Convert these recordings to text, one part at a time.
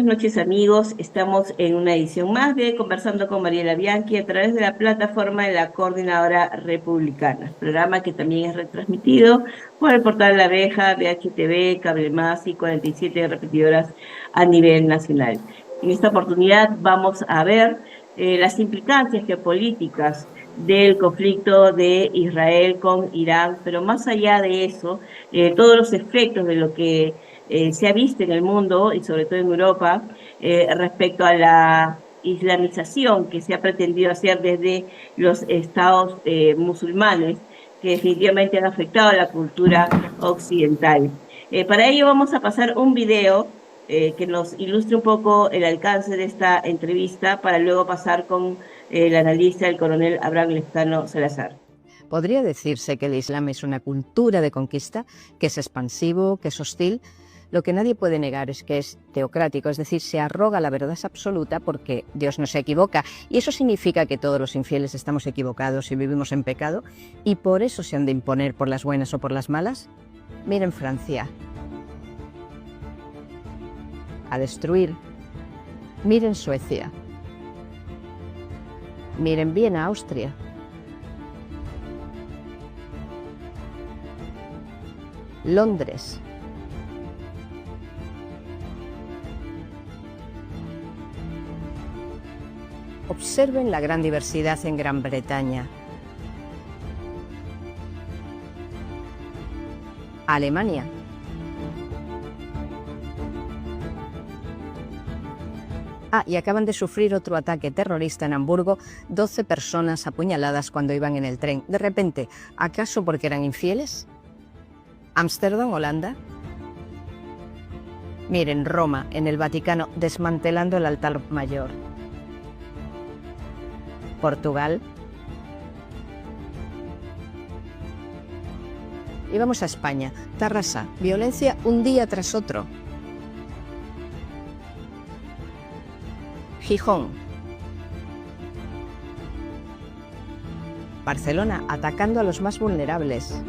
noches amigos, estamos en una edición más de Conversando con Mariela Bianchi a través de la plataforma de la Coordinadora Republicana, programa que también es retransmitido por el portal La Abeja, BHTV, Cable Más y 47 repetidoras a nivel nacional. En esta oportunidad vamos a ver las implicancias geopolíticas del conflicto de Israel con Irán, pero más allá de eso, todos los efectos de lo que se ha visto en el mundo y sobre todo en Europa respecto a la islamización que se ha pretendido hacer desde los estados musulmanes que definitivamente han afectado a la cultura occidental. Para ello vamos a pasar un video que nos ilustre un poco el alcance de esta entrevista para luego pasar con el analista, el coronel Abraham Lescano Salazar. Podría decirse que el Islam es una cultura de conquista, que es expansivo, que es hostil. Lo que nadie puede negar es que es teocrático, es decir, se arroga la verdad absoluta porque Dios no se equivoca. Y eso significa que todos los infieles estamos equivocados y vivimos en pecado, y por eso se han de imponer por las buenas o por las malas. Miren Francia, a destruir. Miren Suecia. Miren Viena, Austria. Londres. Observen la gran diversidad en Gran Bretaña. Alemania. Y acaban de sufrir otro ataque terrorista en Hamburgo, 12 personas apuñaladas cuando iban en el tren. De repente, ¿acaso porque eran infieles? Ámsterdam, Holanda. Miren, Roma, en el Vaticano, desmantelando el altar mayor. Portugal. Y vamos a España. Tarrasa, violencia un día tras otro. Gijón. Barcelona, atacando a los más vulnerables.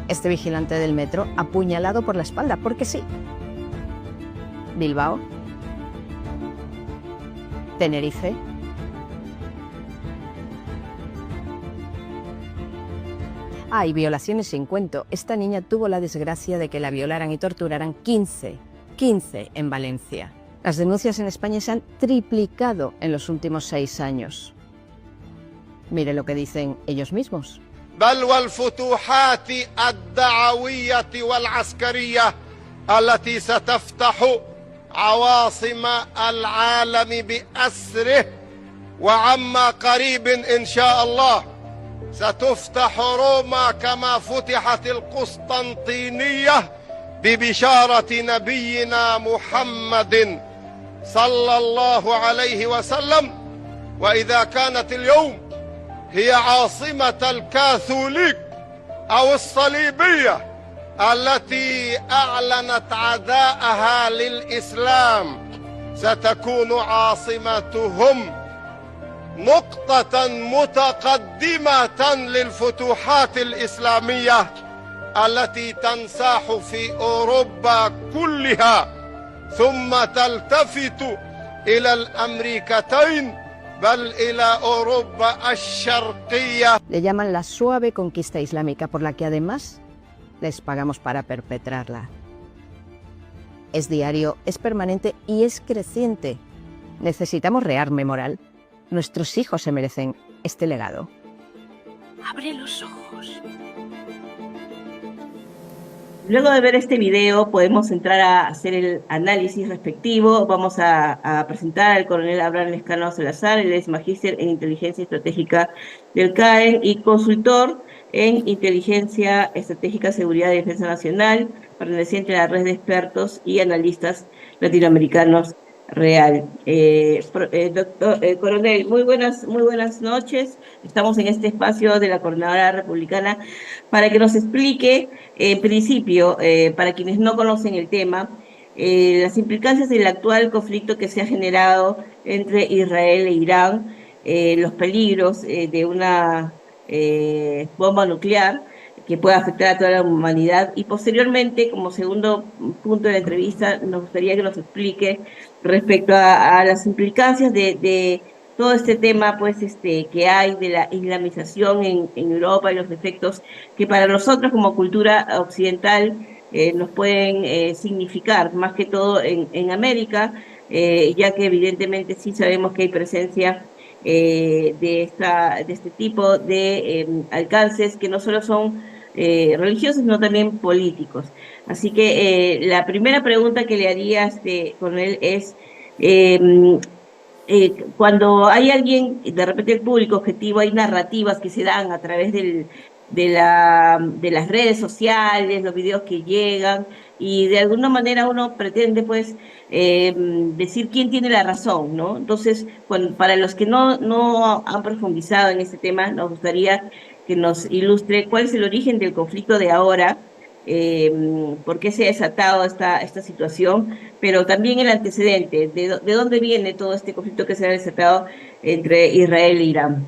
Este vigilante del metro apuñalado por la espalda, porque sí. Bilbao. Tenerife. Y violaciones sin cuento. Esta niña tuvo la desgracia de que la violaran y torturaran 15 en Valencia. Las denuncias en España se han triplicado en los últimos 6 años. Mire lo que dicen ellos mismos. بل والفتوحات الدعوية والعسكرية التي ستفتح عواصم العالم بأسره وعما قريب إن شاء الله ستفتح روما كما فتحت القسطنطينية ببشارة نبينا محمد صلى الله عليه وسلم. وإذا كانت اليوم هي عاصمة الكاثوليك أو الصليبية التي أعلنت عداءها للإسلام ستكون عاصمتهم نقطة متقدمة للفتوحات الإسلامية التي تنساح في أوروبا كلها ثم تلتفت إلى الأمريكتين بل إلى أوروبا الشرقية. Le llaman la suave conquista islámica, por la que además les pagamos para perpetrarla. Es diario, es permanente y es creciente. Necesitamos rearme moral. Nuestros hijos se merecen este legado. Abre los ojos. Luego de ver este video podemos entrar a hacer el análisis respectivo. Vamos a presentar al coronel Abraham Lescano Salazar. Él es magíster en inteligencia estratégica del CAEN y consultor en inteligencia estratégica, seguridad y defensa nacional, perteneciente a la red de expertos y analistas latinoamericanos Real. Coronel, muy buenas noches. Estamos en este espacio de la Coordinadora Republicana para que nos explique, en principio, para quienes no conocen el tema, las implicancias del actual conflicto que se ha generado entre Israel e Irán, los peligros de una bomba nuclear, que pueda afectar a toda la humanidad. Y posteriormente, como segundo punto de la entrevista, nos gustaría que nos explique respecto a las implicancias de todo este tema, pues, que hay de la islamización en Europa y los efectos que para nosotros como cultura occidental nos pueden significar, más que todo en América, ya que evidentemente sí sabemos que hay presencia de este tipo de alcances que no solo son religiosos, sino también políticos. Así que la primera pregunta que le haría con él es, eh, cuando hay alguien, de repente el público objetivo, hay narrativas que se dan a través de las redes sociales, los videos que llegan, y de alguna manera uno pretende, pues, decir quién tiene la razón, ¿no? Entonces, para los que no han profundizado en este tema, nos gustaría que nos ilustre cuál es el origen del conflicto de ahora, eh, por qué se ha desatado esta situación, pero también el antecedente, de dónde viene todo este conflicto que se ha desatado entre Israel e Irán.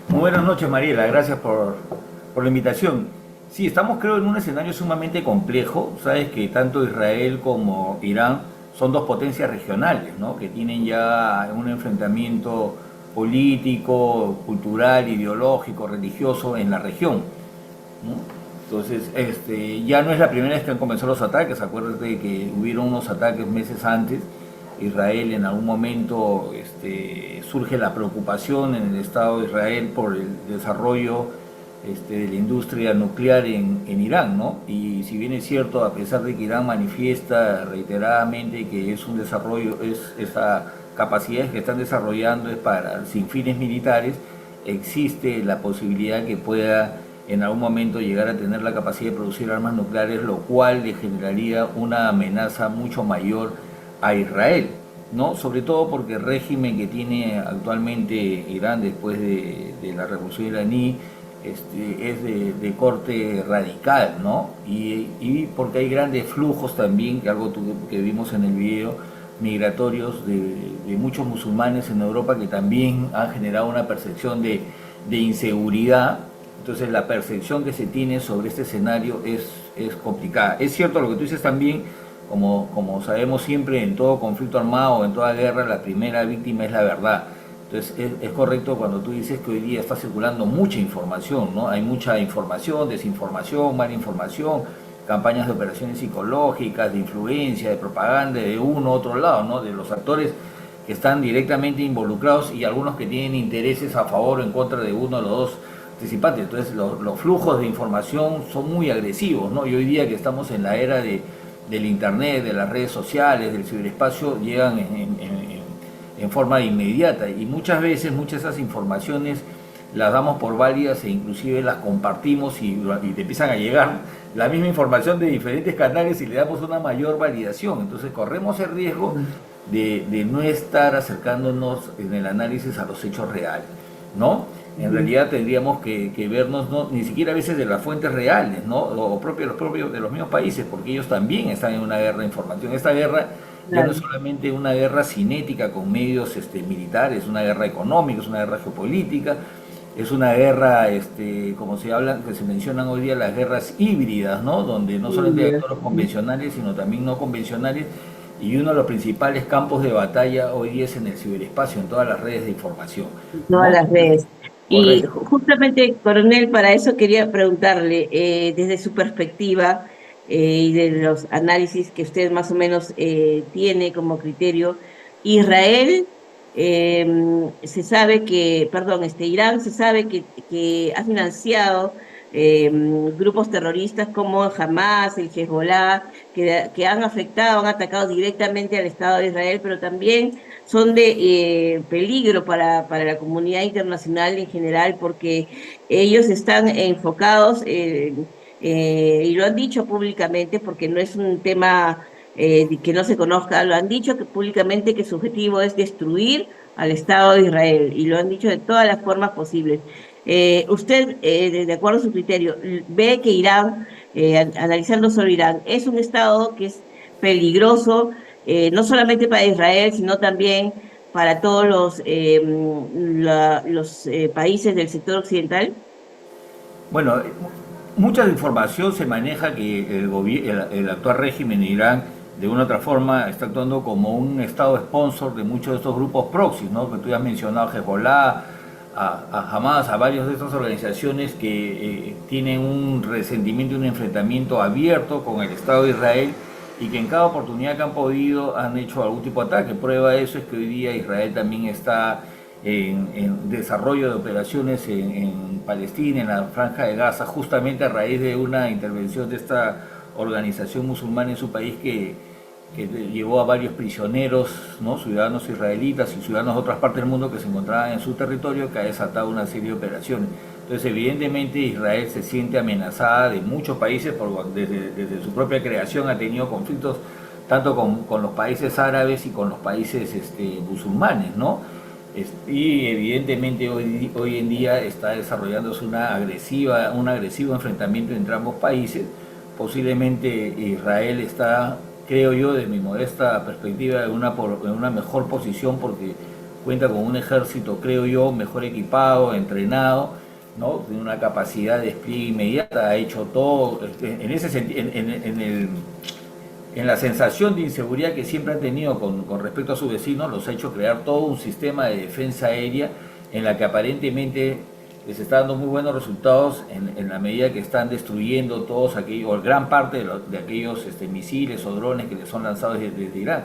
Muy buenas noches, Mariela, gracias por la invitación. Sí, estamos creo en un escenario sumamente complejo. Sabes que tanto Israel como Irán son dos potencias regionales, ¿no? Que tienen ya un enfrentamiento político, cultural, ideológico, religioso en la región, ¿no? Entonces, ya no es la primera vez que han comenzado los ataques. Acuérdate que hubieron unos ataques meses antes. Israel en algún momento surge la preocupación en el Estado de Israel por el desarrollo de la industria nuclear en Irán, ¿no? Y si bien es cierto, a pesar de que Irán manifiesta reiteradamente que es un desarrollo, esa capacidades que están desarrollando es para sin fines militares, existe la posibilidad que pueda en algún momento llegar a tener la capacidad de producir armas nucleares, lo cual le generaría una amenaza mucho mayor a Israel, ¿no? Sobre todo porque el régimen que tiene actualmente Irán después de la revolución iraní es de corte radical, ¿no? Y porque hay grandes flujos también, que algo que vimos en el video, migratorios de muchos musulmanes en Europa que también han generado una percepción de inseguridad. Entonces la percepción que se tiene sobre este escenario es complicada. Es cierto lo que tú dices también, como sabemos siempre en todo conflicto armado, en toda guerra, la primera víctima es la verdad. Entonces es correcto cuando tú dices que hoy día está circulando mucha información, ¿no? Hay mucha información, desinformación, mala información, campañas de operaciones psicológicas, de influencia, de propaganda, de uno u otro lado, ¿no? De los actores que están directamente involucrados y algunos que tienen intereses a favor o en contra de uno de los dos participantes. Entonces los flujos de información son muy agresivos, ¿no? Y hoy día que estamos en la era del internet, de las redes sociales, del ciberespacio, llegan en forma inmediata y muchas veces muchas de esas informaciones las damos por válidas e inclusive las compartimos y te empiezan a llegar la misma información de diferentes canales y le damos una mayor validación. Entonces corremos el riesgo de no estar acercándonos en el análisis a los hechos reales, ¿no? En realidad tendríamos que vernos, ¿no? Ni siquiera a veces de las fuentes reales, ¿no? O propios de los mismos países, porque ellos también están en una guerra de información. Esta guerra ya no es solamente una guerra cinética con medios militares, es una guerra económica, es una guerra geopolítica, es una guerra, como que se mencionan hoy día las guerras híbridas, ¿no? Donde no solamente hay actores convencionales, sino también no convencionales, y uno de los principales campos de batalla hoy día es en el ciberespacio, en todas las redes de información, ¿no? Todas las redes. Y Correcto. justamente, coronel, para eso quería preguntarle, desde su perspectiva y de los análisis que usted más o menos tiene como criterio, Israel se sabe que, perdón, Irán se sabe que ha financiado grupos terroristas como Hamas, el Hezbollah, que han afectado, han atacado directamente al Estado de Israel, pero también son de peligro para la comunidad internacional en general, porque ellos están enfocados, y lo han dicho públicamente, porque no es un tema que no se conozca, lo han dicho públicamente que su objetivo es destruir al Estado de Israel, y lo han dicho de todas las formas posibles. Usted, de acuerdo a su criterio, ve que Irán, analizando sobre Irán, es un Estado que es peligroso, no solamente para Israel, sino también para todos los países del sector occidental. Bueno, mucha información se maneja que el actual régimen de Irán de una u otra forma está actuando como un estado sponsor de muchos de estos grupos proxies, ¿no? Que tú ya has mencionado, Hezbollah, a Hamas, a varias de estas organizaciones que tienen un resentimiento y un enfrentamiento abierto con el Estado de Israel y que en cada oportunidad que han podido han hecho algún tipo de ataque. Prueba de eso es que hoy día Israel también está en desarrollo de operaciones en Palestina, en la Franja de Gaza, justamente a raíz de una intervención de esta organización musulmana en su país que llevó a varios prisioneros, ¿no? Ciudadanos israelitas y ciudadanos de otras partes del mundo que se encontraban en su territorio, que ha desatado una serie de operaciones. Entonces, evidentemente, Israel se siente amenazada de muchos países, desde su propia creación ha tenido conflictos tanto con los países árabes y con los países musulmanes, ¿no? Y evidentemente hoy en día está desarrollándose un agresivo enfrentamiento entre ambos países. Posiblemente Israel está, creo yo, de mi modesta perspectiva, en una mejor posición porque cuenta con un ejército, creo yo, mejor equipado, entrenado, ¿no? Tiene una capacidad de despliegue inmediata, ha hecho todo, en ese sentido, en la sensación de inseguridad que siempre han tenido con respecto a sus vecinos, los ha hecho crear todo un sistema de defensa aérea en la que aparentemente les está dando muy buenos resultados en la medida que están destruyendo todos aquellos, o gran parte de aquellos misiles o drones que les son lanzados desde Irán.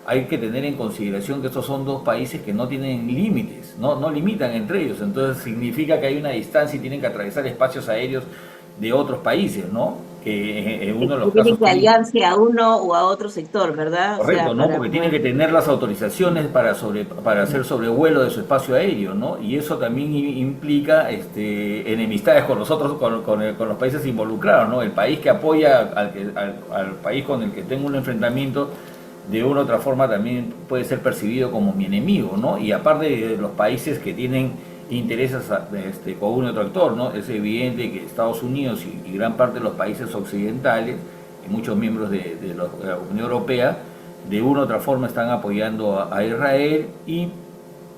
Hay que tener en consideración que estos son dos países que no tienen límites, no limitan entre ellos, entonces significa que hay una distancia y tienen que atravesar espacios aéreos de otros países, ¿no? Que en uno de los Tienen casos que aliarse a uno o a otro sector, ¿verdad? O correcto, sea, ¿no? para Porque tienen que poder... tener las autorizaciones para hacer sobrevuelo de su espacio aéreo, ¿no? Y eso también implica enemistades con los otros, con los países involucrados, ¿no? El país que apoya al país con el que tengo un enfrentamiento, de una u otra forma también puede ser percibido como mi enemigo, ¿no? Y aparte de los países que tienen intereses con un otro actor, ¿no? Es evidente que Estados Unidos y gran parte de los países occidentales, y muchos miembros de la Unión Europea, de una u otra forma están apoyando a Israel y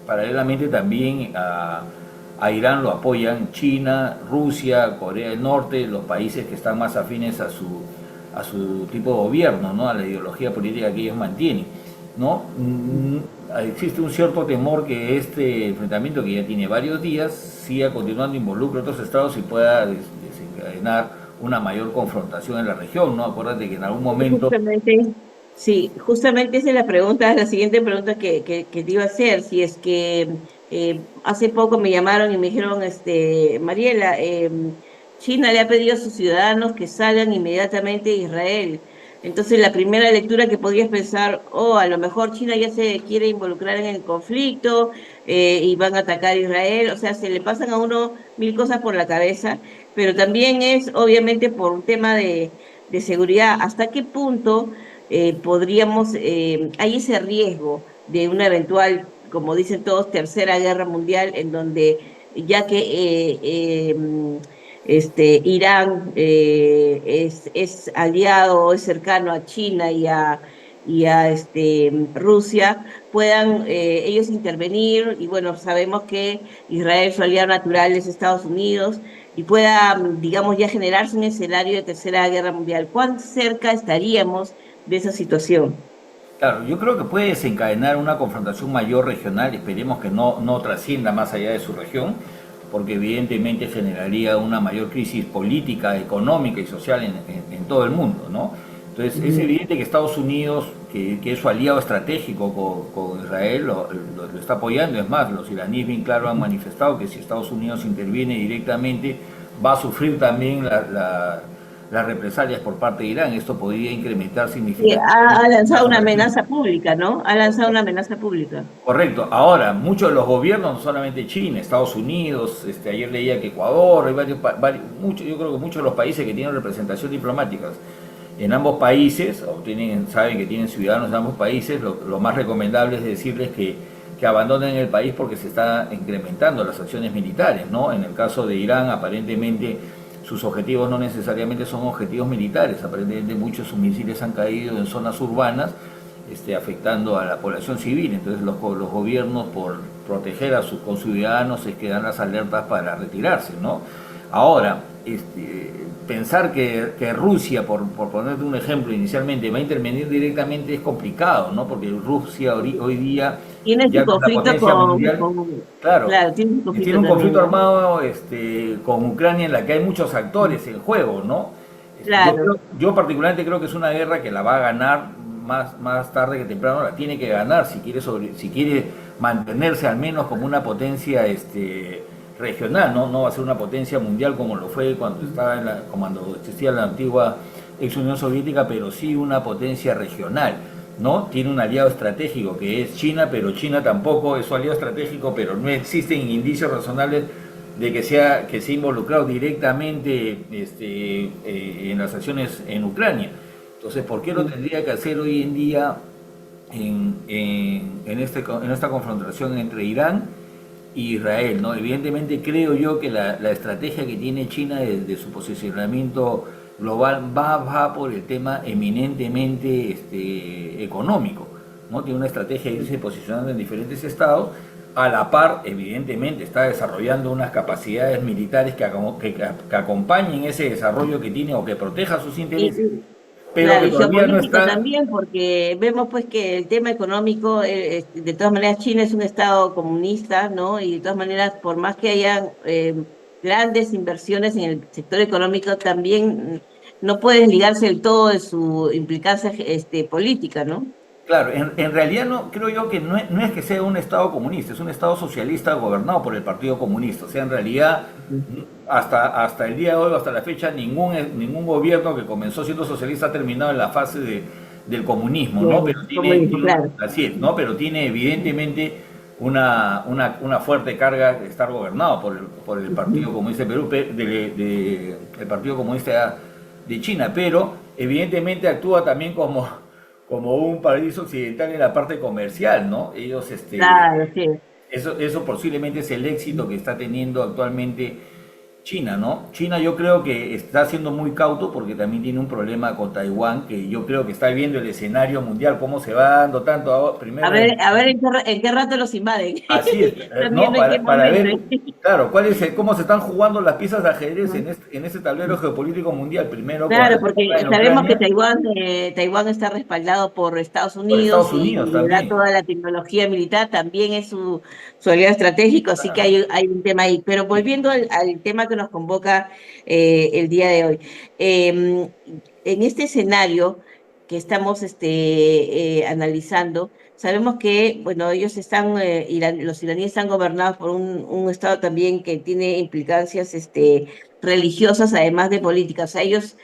paralelamente también a Irán lo apoyan China, Rusia, Corea del Norte, los países que están más afines a su tipo de gobierno, ¿no? A la ideología política que ellos mantienen, ¿no? Existe un cierto temor que este enfrentamiento, que ya tiene varios días, siga continuando, involucre a otros estados y pueda desencadenar una mayor confrontación en la región, ¿no? Acuérdate que en algún momento... Justamente, sí, justamente esa es la pregunta, la siguiente pregunta que te iba a hacer, si es que hace poco me llamaron y me dijeron, Mariela, China le ha pedido a sus ciudadanos que salgan inmediatamente de Israel. Entonces, la primera lectura que podrías pensar, oh, a lo mejor China ya se quiere involucrar en el conflicto y van a atacar a Israel, o sea, se le pasan a uno mil cosas por la cabeza, pero también es obviamente por un tema de seguridad. ¿Hasta qué punto hay ese riesgo de una eventual, como dicen todos, tercera guerra mundial, en donde ya que Irán es aliado, es cercano a China y a Rusia, puedan ellos intervenir, y bueno, sabemos que Israel, su aliado natural es Estados Unidos, y pueda, digamos, ya generarse un escenario de tercera guerra mundial? ¿Cuán cerca estaríamos de esa situación? Claro, yo creo que puede desencadenar una confrontación mayor regional, esperemos que no trascienda más allá de su región, porque evidentemente generaría una mayor crisis política, económica y social en todo el mundo, ¿no? Entonces es evidente que Estados Unidos, que es su aliado estratégico con Israel, lo está apoyando. Es más, los iraníes bien claro han manifestado que si Estados Unidos interviene directamente va a sufrir también las represalias por parte de Irán. Esto podría incrementar Ha significativamente la lanzado una región. amenaza pública, ¿no? Ha lanzado una amenaza pública. Correcto. Ahora, muchos de los gobiernos, no solamente China, Estados Unidos, ayer leía que Ecuador, hay yo creo que muchos de los países que tienen representación diplomática en ambos países, o saben que tienen ciudadanos de ambos países, lo más recomendable es decirles que abandonen el país porque se están incrementando las acciones militares, ¿no? En el caso de Irán, aparentemente sus objetivos no necesariamente son objetivos militares, aparentemente muchos de sus misiles han caído en zonas urbanas, afectando a la población civil. Entonces los gobiernos, por proteger a sus conciudadanos, es que dan las alertas para retirarse, ¿no? Ahora, pensar que Rusia, por ponerte un ejemplo inicialmente, va a intervenir directamente es complicado, ¿no? Porque Rusia hoy día Tiene su ya no es la conflicto potencia mundial, claro, claro, tiene su y tiene conflicto un también, conflicto ¿no? armado con Ucrania en la que hay muchos actores en juego, ¿no? Claro. Yo particularmente creo que es una guerra que la va a ganar más tarde que temprano, la tiene que ganar si quiere mantenerse al menos como una potencia regional, ¿no? No va a ser una potencia mundial como lo fue cuando existía la antigua ex Unión Soviética, pero sí una potencia regional, ¿no? Tiene un aliado estratégico que es China, pero China tampoco es su aliado estratégico, pero no existen indicios razonables de que se ha involucrado directamente en las acciones en Ucrania. Entonces, ¿por qué lo tendría que hacer hoy en día en esta confrontación entre Irán y Israel, ¿no? Evidentemente creo yo que la estrategia que tiene China de su posicionamiento global va por el tema eminentemente económico, ¿no? Tiene una estrategia de irse posicionando en diferentes estados, a la par, evidentemente, está desarrollando unas capacidades militares que acompañen ese desarrollo que tiene o que proteja sus intereses, Y, pero claro, que y todavía no geopolítico está. también, porque vemos pues que el tema económico, de todas maneras, China es un estado comunista, ¿no? Y de todas maneras, por más que hayan grandes inversiones en el sector económico, también no puede desligarse del todo de su implicancia política, ¿no? Claro, en realidad no creo yo que no es que sea un Estado comunista, es un Estado socialista gobernado por el Partido Comunista. O sea, en realidad, hasta el día de hoy, hasta la fecha, ningún gobierno que comenzó siendo socialista ha terminado en la fase del comunismo, ¿no? Pero Comunismo, claro. así es, ¿no? Pero tiene evidentemente una fuerte carga de estar gobernado por el Partido Comunista de Perú, el Partido Comunista de China, pero evidentemente actúa también como un país occidental en la parte comercial, ¿no? Ellos, Claro, sí. eso posiblemente es el éxito que está teniendo actualmente China, ¿no? China yo creo que está siendo muy cauto porque también tiene un problema con Taiwán, que yo creo que está viendo el escenario mundial, cómo se va dando tanto primero A ver en qué rato los invaden. así es, También ¿no? en qué Para momento. ver, claro, cómo se están jugando las piezas de ajedrez en este tablero geopolítico mundial, primero con la Claro, porque guerra en sabemos que Ucrania, Taiwán está respaldado por Estados por Unidos Estados y Unidos le da también. toda la tecnología militar, también es su aliado estratégico, así que Claro. hay un tema ahí. Pero volviendo al tema que nos convoca el día de hoy, en este escenario que estamos analizando, sabemos que, bueno, ellos están, los iraníes están gobernados por un Estado también que tiene implicancias religiosas, además de políticas. O sea, ellos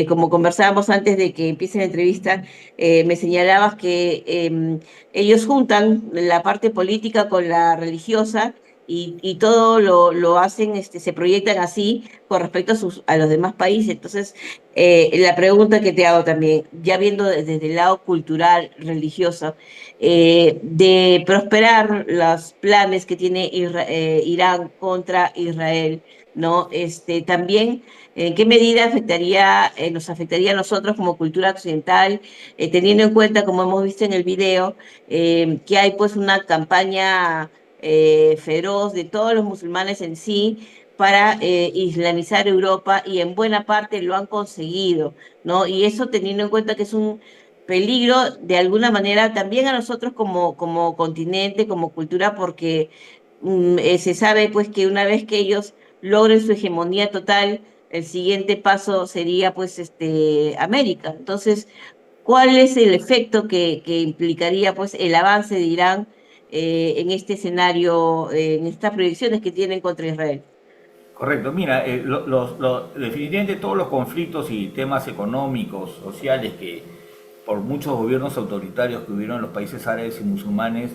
como conversábamos antes de que empiece la entrevista, me señalabas que ellos juntan la parte política con la religiosa y todo lo hacen, se proyectan así con respecto a los demás países. Entonces, la pregunta que te hago también, ya viendo desde el lado cultural, religioso, de prosperar los planes que tiene Irán contra Israel, ¿no? También, ¿en qué medida nos afectaría a nosotros como cultura occidental, teniendo en cuenta, como hemos visto en el video, que hay pues una campaña feroz de todos los musulmanes en sí para islamizar Europa y en buena parte lo han conseguido, ¿no? Y eso teniendo en cuenta que es un peligro de alguna manera también a nosotros como continente, como cultura, porque se sabe pues que una vez que ellos logren su hegemonía total, el siguiente paso sería pues América. Entonces, ¿cuál es el efecto que implicaría pues el avance de Irán en este escenario, en estas proyecciones que tienen contra Israel? Correcto, mira, definitivamente todos los conflictos y temas económicos, sociales que por muchos gobiernos autoritarios que hubieron en los países árabes y musulmanes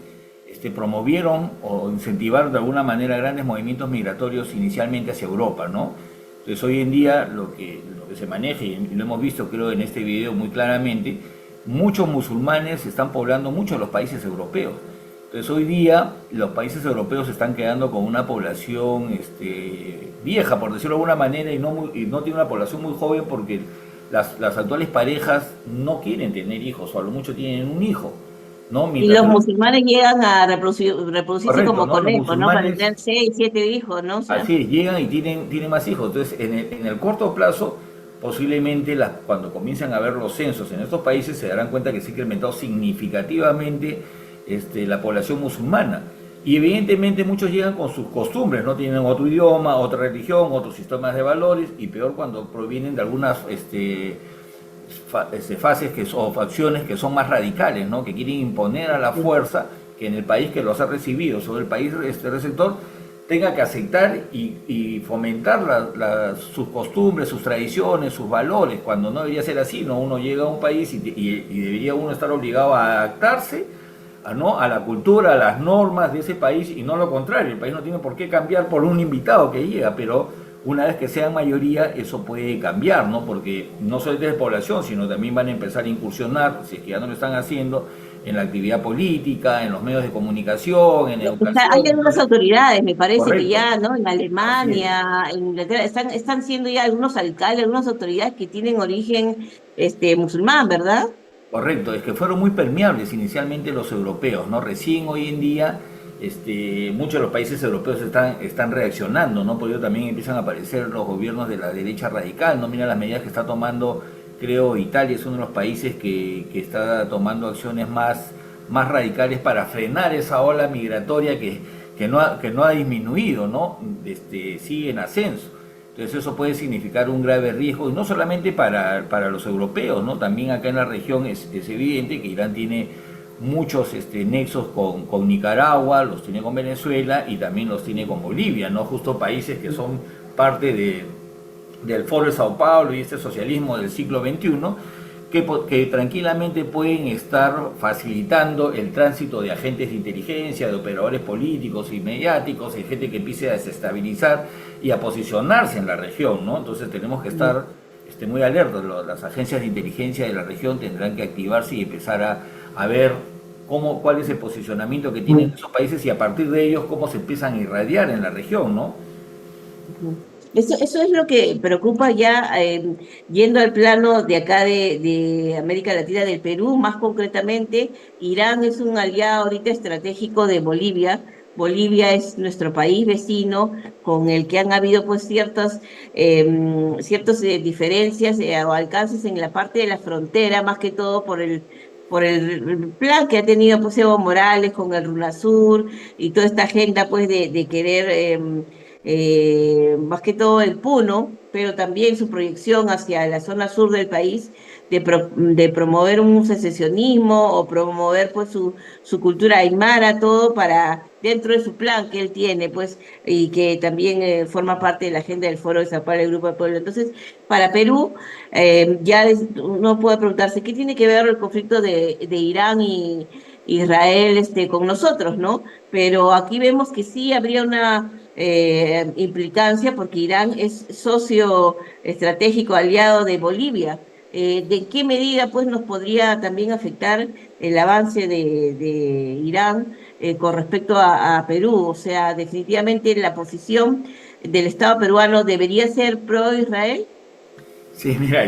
promovieron o incentivaron de alguna manera grandes movimientos migratorios inicialmente hacia Europa, ¿no? Entonces hoy en día lo que se maneja, y lo hemos visto creo en este video muy claramente, muchos musulmanes están poblando muchos de los países europeos. Entonces hoy día los países europeos están quedando con una población vieja, por decirlo de alguna manera, y no tiene una población muy joven porque las actuales parejas no quieren tener hijos, o a lo mucho tienen un hijo, ¿no? Y Mientras los que musulmanes llegan a reproducirse correcto, como ¿no? Los conejos, ¿no? Para musulmanes, tener 6, 7 hijos, ¿no? O sea, así es, llegan y tienen más hijos. Entonces, en el corto plazo, posiblemente cuando comiencen a ver los censos en estos países, se darán cuenta que se ha incrementado significativamente la población musulmana. Y evidentemente muchos llegan con sus costumbres, no tienen otro idioma, otra religión, otros sistemas de valores, y peor cuando provienen de algunas fases o facciones que son más radicales, ¿no? Que quieren imponer a la fuerza que en el país que los ha recibido, sobre el país receptor, tenga que aceptar y fomentar sus costumbres, sus tradiciones, sus valores, cuando no debería ser así, ¿no? Uno llega a un país y debería uno estar obligado a adaptarse ¿no? A la cultura, a las normas de ese país, y no lo contrario. El país no tiene por qué cambiar por un invitado que llega, pero una vez que sean mayoría, eso puede cambiar, ¿no? Porque no solo es población, sino también van a empezar a incursionar, si es que ya no lo están haciendo, en la actividad política, en los medios de comunicación, en hay educación. algunas autoridades, me parece que Correcto, ya, ¿no? En así es. Alemania, en Inglaterra, están siendo ya algunos alcaldes, algunas autoridades que tienen origen musulmán, ¿verdad? Correcto, es que fueron muy permeables inicialmente los europeos, ¿no? Recién hoy en día muchos de los países europeos están reaccionando, ¿no? Por ello también empiezan a aparecer los gobiernos de la derecha radical, ¿no? Mira las medidas que está tomando, creo, Italia es uno de los países que está tomando acciones más radicales para frenar esa ola migratoria que no ha disminuido, ¿no? Sigue en ascenso. Entonces eso puede significar un grave riesgo, y no solamente para los europeos, ¿no? También acá en la región es evidente que Irán tiene muchos nexos con Nicaragua, los tiene con Venezuela y también los tiene con Bolivia, ¿no? Justo países que son parte del Foro de Sao Paulo y este socialismo del siglo XXI, que tranquilamente pueden estar facilitando el tránsito de agentes de inteligencia, de operadores políticos y mediáticos, de gente que empiece a desestabilizar y a posicionarse en la región, ¿no? Entonces tenemos que estar muy alertas. Las agencias de inteligencia de la región tendrán que activarse y empezar a ver cuál es el posicionamiento que tienen esos países, y a partir de ellos cómo se empiezan a irradiar en la región, ¿no? Ujú. Eso es lo que preocupa ya, yendo al plano de acá de América Latina, del Perú, más concretamente. Irán es un aliado ahorita estratégico de Bolivia. Bolivia es nuestro país vecino, con el que han habido pues ciertas diferencias o alcances en la parte de la frontera, más que todo por el plan que ha tenido pues Evo Morales con el RUNASUR y toda esta agenda pues de querer más que todo el Puno, pero también su proyección hacia la zona sur del país, de promover un secesionismo o promover pues su cultura aymara, todo para dentro de su plan que él tiene, pues, y que también forma parte de la agenda del Foro de Sao Paulo, el Grupo de Pueblo. Entonces, para Perú, uno puede preguntarse, ¿qué tiene que ver el conflicto de Irán y Israel con nosotros, ¿no? Pero aquí vemos que sí habría una implicancia, porque Irán es socio estratégico aliado de Bolivia. ¿De qué medida pues nos podría también afectar el avance de Irán con respecto a Perú? O sea, definitivamente la posición del Estado peruano debería ser pro Israel. Sí, mira,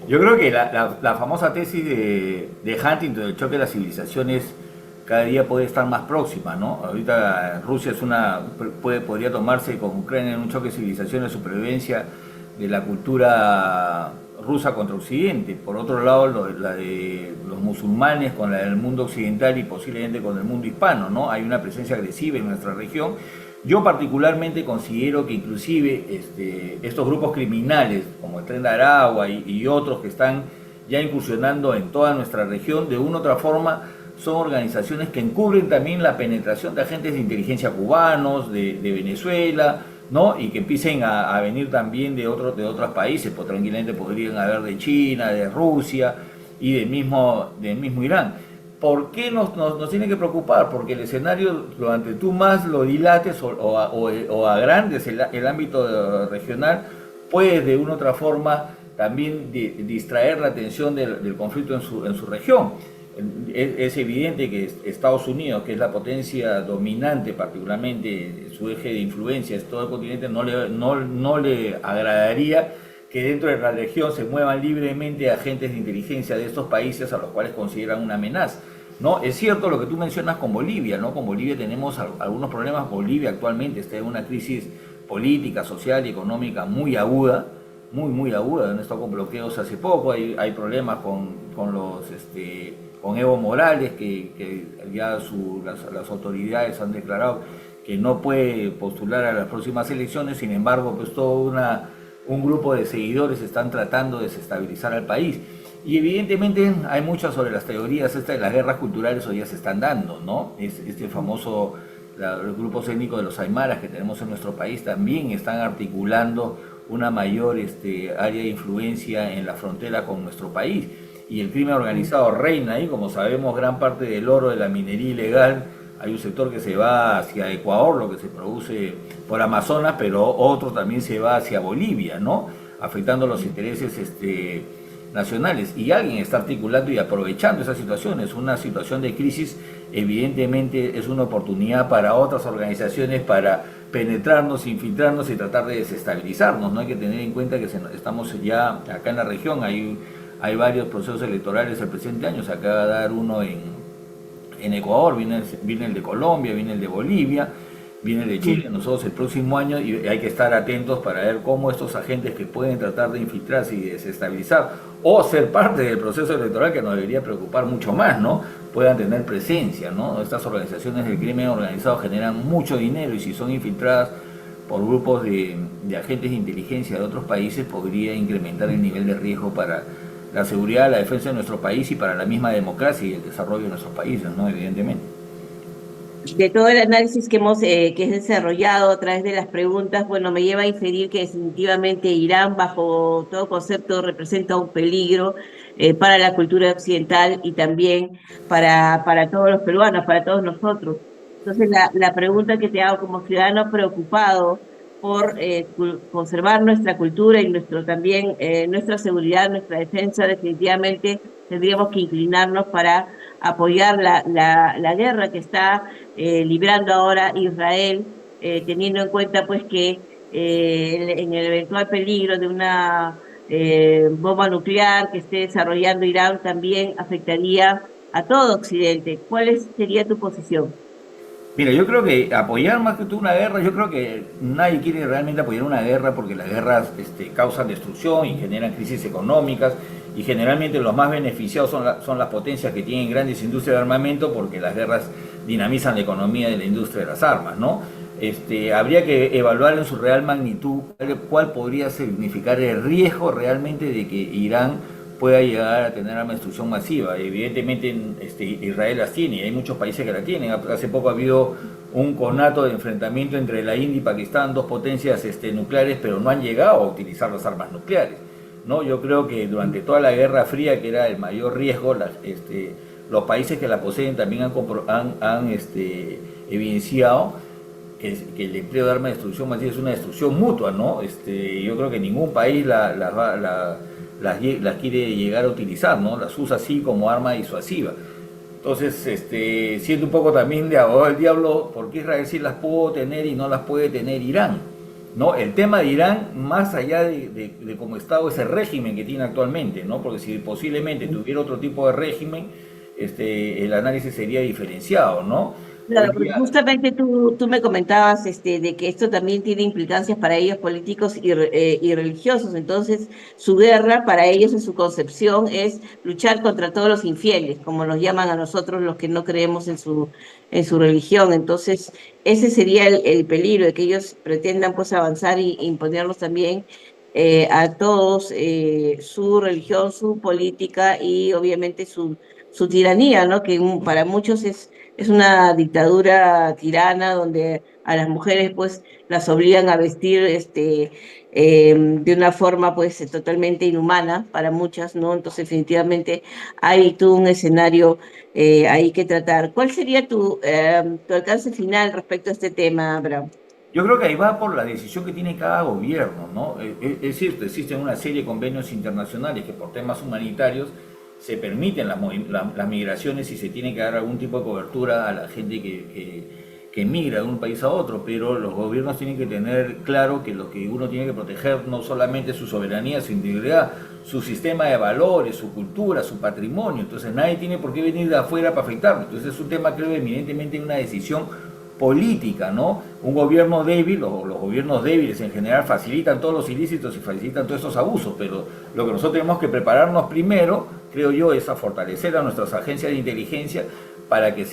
yo creo que la famosa tesis de Huntington, del choque de las civilizaciones, cada día puede estar más próxima, ¿no? Ahorita Rusia podría tomarse con Ucrania en un choque de civilizaciones, supervivencia de la cultura rusa contra Occidente. Por otro lado, la de los musulmanes con la del mundo occidental y posiblemente con el mundo hispano, ¿no? Hay una presencia agresiva en nuestra región. Yo particularmente considero que inclusive estos grupos criminales como el Tren de Aragua y otros que están ya incursionando en toda nuestra región, de una u otra forma son organizaciones que encubren también la penetración de agentes de inteligencia cubanos, de Venezuela, ¿no? Y que empiecen a venir también de otros países, pues tranquilamente podrían haber de China, de Rusia y del mismo Irán. ¿Por qué nos tiene que preocupar? Porque el escenario, durante tú más lo dilates o agrandes el ámbito regional, puedes de una u otra forma también distraer la atención del conflicto en su región. Es evidente que Estados Unidos, que es la potencia dominante, particularmente su eje de influencia es todo el continente, no le agradaría que dentro de la región se muevan libremente agentes de inteligencia de estos países a los cuales consideran una amenaza. ¿no? Es cierto lo que tú mencionas con Bolivia, ¿no? Con Bolivia tenemos algunos problemas. Bolivia actualmente está en una crisis política, social y económica muy aguda, muy aguda. Han estado con bloqueos hace poco, hay problemas con Evo Morales, que ya las autoridades han declarado que no puede postular a las próximas elecciones. Sin embargo, pues un grupo de seguidores están tratando de desestabilizar al país. Y evidentemente hay muchas sobre las teorías estas de las guerras culturales hoy ya se están dando, ¿no? Este famoso, los grupos étnicos de los aymaras que tenemos en nuestro país también están articulando una mayor área de influencia en la frontera con nuestro país. Y el crimen organizado reina ahí, como sabemos, gran parte del oro de la minería ilegal. Hay un sector que se va hacia Ecuador, lo que se produce por Amazonas, pero otro también se va hacia Bolivia, ¿no? Afectando los intereses nacionales. Y alguien está articulando y aprovechando esa situación. Es una situación de crisis, evidentemente es una oportunidad para otras organizaciones para penetrarnos, infiltrarnos y tratar de desestabilizarnos. No hay que tener en cuenta que estamos ya acá en la región, hay varios procesos electorales el presente año, se acaba de dar uno en Ecuador, viene el de Colombia, viene el de Bolivia, viene el de Chile, nosotros el próximo año, y hay que estar atentos para ver cómo estos agentes que pueden tratar de infiltrarse y desestabilizar o ser parte del proceso electoral, que nos debería preocupar mucho más, ¿no? Puedan tener presencia, ¿no? Estas organizaciones del crimen organizado generan mucho dinero y si son infiltradas por grupos de agentes de inteligencia de otros países, podría incrementar el nivel de riesgo para la seguridad, la defensa de nuestro país y para la misma democracia y el desarrollo de nuestros países, ¿no? Evidentemente. De todo el análisis que es desarrollado a través de las preguntas, bueno, me lleva a inferir que definitivamente Irán, bajo todo concepto, representa un peligro para la cultura occidental y también para todos los peruanos, para todos nosotros. Entonces, la pregunta que te hago como ciudadano preocupado por conservar nuestra cultura y también nuestra seguridad, nuestra defensa, definitivamente tendríamos que inclinarnos para apoyar la guerra que está librando ahora Israel, teniendo en cuenta pues que en el eventual peligro de una bomba nuclear que esté desarrollando Irán también afectaría a todo Occidente. ¿Cuál sería tu posición? Mira, yo creo que apoyar más que tú una guerra, yo creo que nadie quiere realmente apoyar una guerra porque las guerras causan destrucción y generan crisis económicas y generalmente los más beneficiados son las potencias que tienen grandes industrias de armamento porque las guerras dinamizan la economía de la industria de las armas, ¿no? Habría que evaluar en su real magnitud cuál podría significar el riesgo realmente de que Irán pueda llegar a tener armas de destrucción masiva. Evidentemente Israel las tiene y hay muchos países que la tienen. Hace poco ha habido un conato de enfrentamiento entre la India y Pakistán, dos potencias nucleares, pero no han llegado a utilizar las armas nucleares, ¿no? Yo creo que durante toda la Guerra Fría, que era el mayor riesgo, los países que la poseen también han evidenciado que el empleo de armas de destrucción masiva es una destrucción mutua, ¿no? Yo creo que ningún país las quiere llegar a utilizar, ¿no? Las usa así como arma disuasiva. Entonces, siendo un poco también de abogado del diablo, ¿por qué Israel sí las pudo tener y no las puede tener Irán? ¿No? El tema de Irán, más allá de como Estado, es el régimen que tiene actualmente, ¿no? Porque si posiblemente tuviera otro tipo de régimen, el análisis sería diferenciado, ¿no? Claro, porque justamente tú me comentabas de que esto también tiene implicancias para ellos políticos y religiosos. Entonces, su guerra para ellos en su concepción es luchar contra todos los infieles, como nos llaman a nosotros los que no creemos en su religión. Entonces, ese sería el peligro de que ellos pretendan pues avanzar y imponernos también a todos su religión, su política y obviamente su tiranía, ¿no? Que para muchos es una dictadura tirana donde a las mujeres pues las obligan a vestir de una forma pues totalmente inhumana para muchas, ¿no? Entonces definitivamente hay todo un escenario ahí que tratar. ¿Cuál sería tu alcance final respecto a este tema, Abraham? Yo creo que ahí va por la decisión que tiene cada gobierno, ¿no? Es cierto, existen una serie de convenios internacionales que por temas humanitarios se permiten las migraciones y se tiene que dar algún tipo de cobertura a la gente que migra de un país a otro, pero los gobiernos tienen que tener claro que lo que uno tiene que proteger no solamente es su soberanía, su integridad, su sistema de valores, su cultura, su patrimonio. Entonces nadie tiene por qué venir de afuera para afectarlo. Entonces es un tema, creo, eminentemente una decisión política, ¿no? Un gobierno débil, o los gobiernos débiles en general, facilitan todos los ilícitos y facilitan todos estos abusos, pero lo que nosotros tenemos que prepararnos primero, creo yo, es a fortalecer a nuestras agencias de inteligencia para que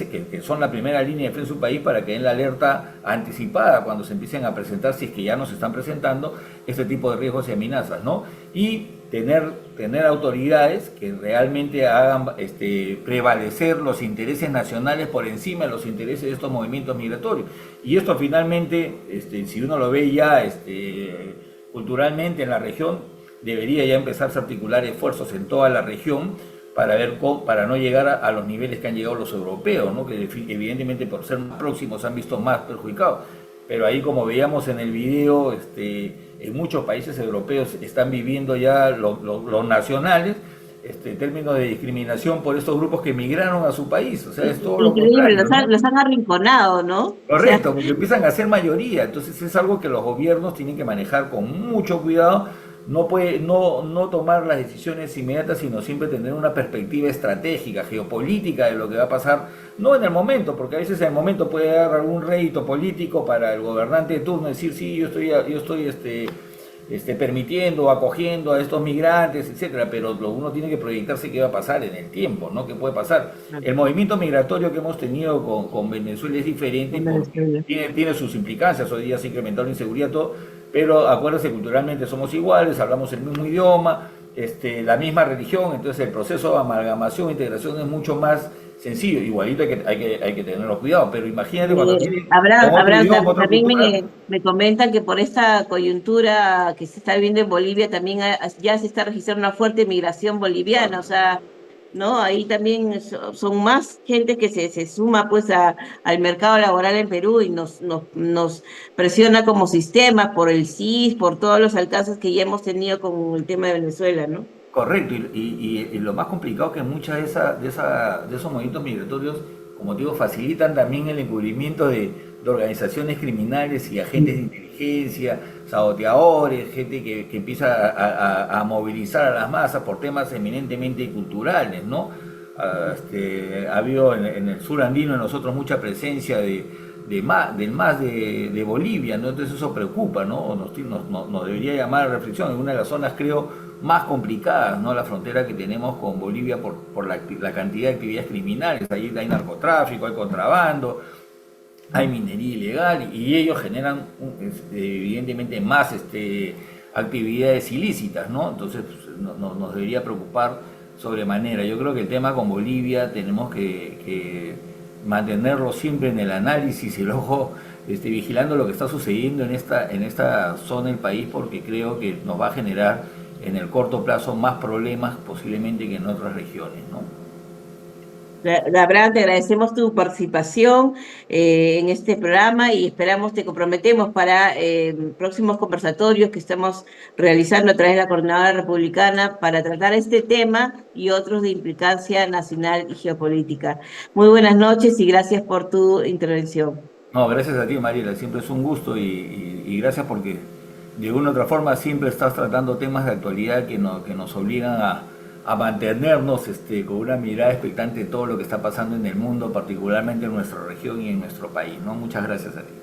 son la primera línea de defensa de su país, para que den la alerta anticipada cuando se empiecen a presentar, si es que ya no se están presentando, este tipo de riesgos y amenazas, ¿no? Y tener autoridades que realmente hagan prevalecer los intereses nacionales por encima de los intereses de estos movimientos migratorios. Y esto finalmente, si uno lo ve ya culturalmente en la región, debería ya empezarse a articular esfuerzos en toda la región para no llegar a los niveles que han llegado los europeos, ¿no? Que evidentemente por ser más próximos se han visto más perjudicados. Pero ahí, como veíamos en el video, en muchos países europeos están viviendo ya los nacionales términos de discriminación por estos grupos que emigraron a su país. O sea, es todo lo Increíble, contrario, ¿no? los han arrinconado, ¿no? Correcto, porque empiezan a ser mayoría. Entonces es algo que los gobiernos tienen que manejar con mucho cuidado. No tomar las decisiones inmediatas, sino siempre tener una perspectiva estratégica, geopolítica de lo que va a pasar, no en el momento, porque a veces en el momento puede dar algún rédito político para el gobernante de turno, decir, sí, yo estoy permitiendo o acogiendo a estos migrantes, etcétera, pero uno tiene que proyectarse qué va a pasar en el tiempo, ¿no? ¿Qué puede pasar? El movimiento migratorio que hemos tenido con Venezuela es diferente porque tiene sus implicancias. Hoy día se ha incrementado la inseguridad, todo, pero acuérdense, culturalmente somos iguales, hablamos el mismo idioma, la misma religión, entonces el proceso de amalgamación e integración es mucho más sencillo. Igualito hay que tenerlo cuidado, pero imagínate cuando tiene Abraham, también cultura. me comentan que por esta coyuntura que se está viviendo en Bolivia también ya se está registrando una fuerte migración boliviana, o sea, ¿no? Ahí también son más gente que se suma pues al mercado laboral en Perú y nos presiona como sistema por el CIS, por todos los alcances que ya hemos tenido con el tema de Venezuela, ¿no? Correcto, y lo más complicado que muchas de esos movimientos migratorios, como te digo, facilitan también el encubrimiento de organizaciones criminales y agentes de inteligencia, saboteadores, gente que empieza a movilizar a las masas por temas eminentemente culturales, ¿no? Ha habido en el sur andino en nosotros mucha presencia del MAS de Bolivia, ¿no? Entonces eso preocupa, ¿no? Nos debería llamar a reflexión. En una de las zonas, creo, más complicadas, ¿no? La frontera que tenemos con Bolivia por la cantidad de actividades criminales. Ahí hay narcotráfico, hay contrabando, hay minería ilegal y ellos generan evidentemente más actividades ilícitas, ¿no? Entonces nos debería preocupar sobremanera. Yo creo que el tema con Bolivia tenemos que mantenerlo siempre en el análisis y el ojo vigilando lo que está sucediendo en esta zona del país, porque creo que nos va a generar en el corto plazo más problemas posiblemente que en otras regiones, ¿no? Abraham, te agradecemos tu participación en este programa y te comprometemos para próximos conversatorios que estamos realizando a través de la Coordinadora Republicana para tratar este tema y otros de implicancia nacional y geopolítica. Muy buenas noches y gracias por tu intervención. No, gracias a ti, Mariela, siempre es un gusto y gracias porque de una u otra forma siempre estás tratando temas de actualidad que nos obligan a mantenernos con una mirada expectante de todo lo que está pasando en el mundo, particularmente en nuestra región y en nuestro país, ¿no? Muchas gracias a ti.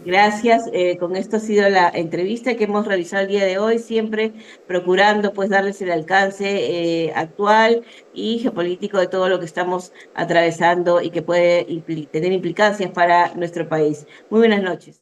Gracias, con esto ha sido la entrevista que hemos realizado el día de hoy, siempre procurando pues darles el alcance actual y geopolítico de todo lo que estamos atravesando y que puede tener implicancias para nuestro país. Muy buenas noches.